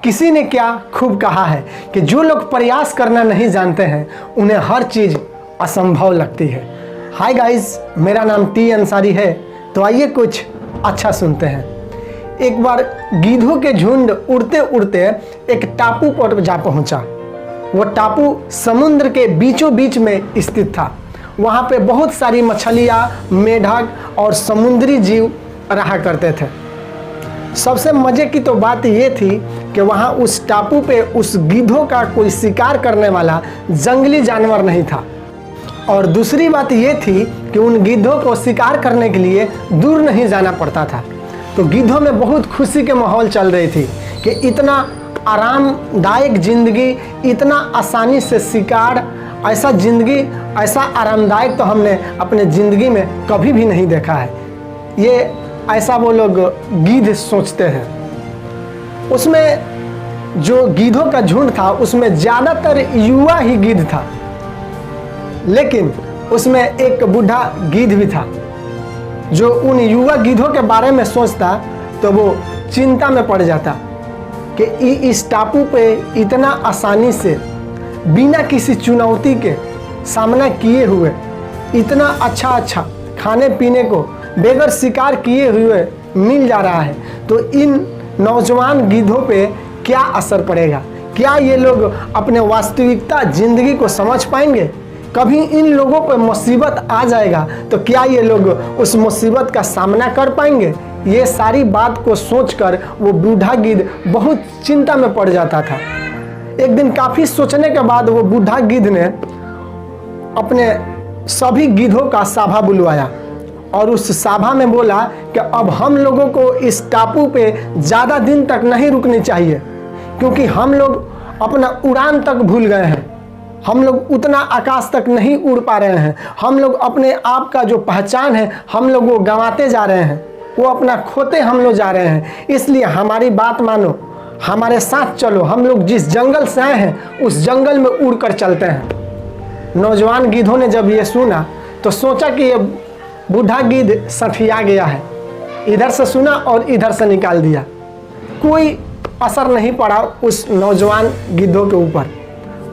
किसी ने क्या खूब कहा है कि जो लोग प्रयास करना नहीं जानते हैं उन्हें हर चीज़ असंभव लगती है। हाय गाइस, मेरा नाम टी अंसारी है। तो आइए कुछ अच्छा सुनते हैं। एक बार गीधों के झुंड उड़ते उड़ते एक टापू पर जा पहुंचा। वो टापू समुद्र के बीचों बीच में स्थित था। वहाँ पे बहुत सारी मछलियाँ, मेढक और समुद्री जीव रहा करते थे। सबसे मज़े की तो बात ये थी कि वहाँ उस टापू पे उस गीधों का कोई शिकार करने वाला जंगली जानवर नहीं था। और दूसरी बात ये थी कि उन गीधों को शिकार करने के लिए दूर नहीं जाना पड़ता था। तो गीधों में बहुत खुशी के माहौल चल रही थी कि इतना आरामदायक ज़िंदगी, इतना आसानी से शिकार, ऐसा ज़िंदगी, ऐसा आरामदायक तो हमने अपने ज़िंदगी में कभी भी नहीं देखा है। ये ऐसा वो लोग गीध सोचते हैं। उसमें जो गीधों का झुंड था उसमें ज़्यादातर युवा ही गीध था, लेकिन उसमें एक बूढ़ा गीध भी था। जो उन युवा गीधों के बारे में सोचता तो वो चिंता में पड़ जाता कि इस टापू पे इतना आसानी से बिना किसी चुनौती के सामना किए हुए इतना अच्छा खाने पीने को बेगर शिकार किए हुए मिल जा रहा है, तो इन नौजवान गीधों पे क्या असर पड़ेगा? क्या ये लोग अपने वास्तविकता ज़िंदगी को समझ पाएंगे? कभी इन लोगों पर मुसीबत आ जाएगा तो क्या ये लोग उस मुसीबत का सामना कर पाएंगे? ये सारी बात को सोचकर वो बूढ़ा गीध बहुत चिंता में पड़ जाता था। एक दिन काफ़ी सोचने के बाद वो बूढ़ा गीध ने अपने सभी गीधों का सभा बुलवाया और उस सभा में बोला कि अब हम लोगों को इस टापू पे ज़्यादा दिन तक नहीं रुकनी चाहिए, क्योंकि हम लोग अपना उड़ान तक भूल गए हैं। हम लोग उतना आकाश तक नहीं उड़ पा रहे हैं। हम लोग अपने आप का जो पहचान है हम लोग वो गंवाते जा रहे हैं, वो अपना खोते हम लोग जा रहे हैं। इसलिए हमारी बात मानो, हमारे साथ चलो। हम लोग जिस जंगल से आए हैं उस जंगल में उड़ कर चलते हैं। नौजवान गीधों ने जब ये सुना तो सोचा कि ये बूढ़ा गीध सठिया गया है। इधर से सुना और इधर से निकाल दिया। कोई असर नहीं पड़ा उस नौजवान गीधों के ऊपर।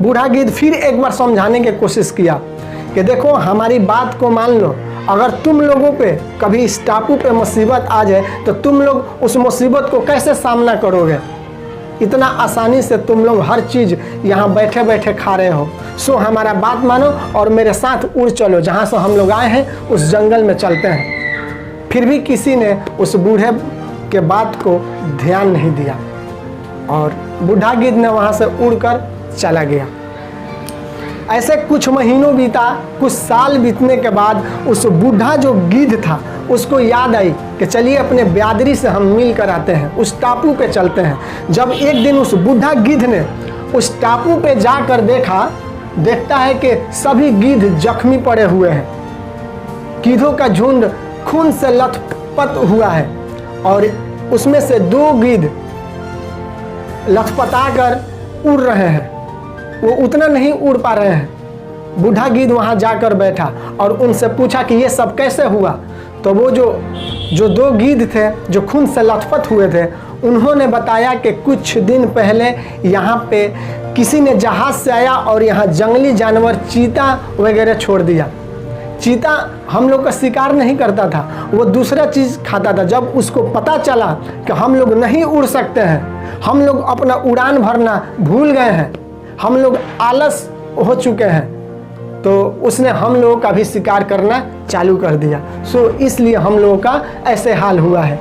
बूढ़ा गीध फिर एक बार समझाने की कोशिश किया कि देखो, हमारी बात को मान लो। अगर तुम लोगों पे कभी इस टापू पे मुसीबत आ जाए तो तुम लोग उस मुसीबत को कैसे सामना करोगे? इतना आसानी से तुम लोग हर चीज़ यहाँ बैठे बैठे खा रहे हो। सो हमारा बात मानो और मेरे साथ उड़ चलो। जहाँ से हम लोग आए हैं उस जंगल में चलते हैं। फिर भी किसी ने उस बूढ़े के बात को ध्यान नहीं दिया और बूढ़ा गीध ने वहाँ से उड़कर चला गया। ऐसे कुछ महीनों बीता। कुछ साल बीतने के बाद उस बूढ़ा जो गीध था उसको याद आई कि चलिए अपने ब्यादरी से हम मिल कर आते हैं, उस टापू पे चलते हैं। जब एक दिन उस बूढ़ा गीध ने उस टापू पे जाकर देखता है कि सभी गीध जख्मी पड़े हुए हैं। गीधों का झुंड खून से लथपथ हुआ है और उसमें से 2 गीध लथपथा कर उड़ रहे हैं। वो उतना नहीं उड़ पा रहे हैं। बूढ़ा गीध वहाँ जाकर बैठा और उनसे पूछा कि ये सब कैसे हुआ? तो वो जो 2 गीध थे जो खून से लथपथ हुए थे, उन्होंने बताया कि कुछ दिन पहले यहाँ पे किसी ने जहाज़ से आया और यहाँ जंगली जानवर चीता वगैरह छोड़ दिया। चीता हम लोग का शिकार नहीं करता था, वो दूसरा चीज़ खाता था। जब उसको पता चला कि हम लोग नहीं उड़ सकते हैं, हम लोग अपना उड़ान भरना भूल गए हैं, हम लोग आलस हो चुके हैं, तो उसने हम लोगों का भी शिकार करना चालू कर दिया। सो इसलिए हम लोगों का ऐसे हाल हुआ है।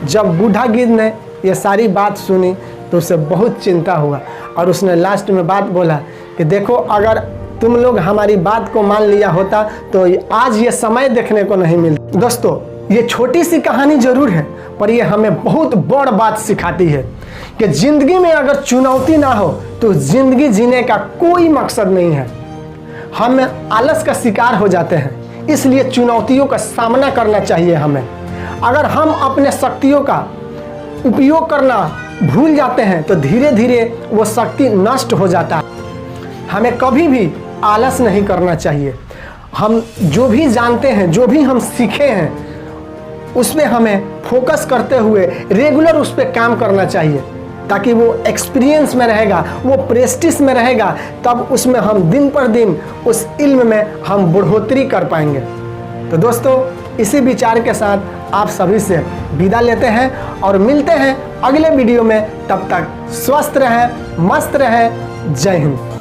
जब बूढ़ा गीध ने ये सारी बात सुनी तो उसे बहुत चिंता हुआ और उसने लास्ट में बात बोला कि देखो, अगर तुम लोग हमारी बात को मान लिया होता तो आज ये समय देखने को नहीं मिलता। दोस्तों, ये छोटी सी कहानी जरूर है पर ये हमें बहुत बड़ बात सिखाती है कि ज़िंदगी में अगर चुनौती ना हो तो ज़िंदगी जीने का कोई मकसद नहीं है। हम आलस का शिकार हो जाते हैं, इसलिए चुनौतियों का सामना करना चाहिए हमें। अगर हम अपने शक्तियों का उपयोग करना भूल जाते हैं तो धीरे धीरे वो शक्ति नष्ट हो जाता है। हमें कभी भी आलस नहीं करना चाहिए। हम जो भी जानते हैं, जो भी हम सीखे हैं, उस पर हमें फोकस करते हुए रेगुलर उस पर काम करना चाहिए। ताकि वो एक्सपीरियंस में रहेगा, वो प्रेस्टिस में रहेगा, तब उसमें हम दिन पर दिन उस इल्म में हम बढ़ोतरी कर पाएंगे। तो दोस्तों, इसी विचार के साथ आप सभी से विदा लेते हैं और मिलते हैं अगले वीडियो में। तब तक स्वस्थ रहें, मस्त रहें। जय हिंद।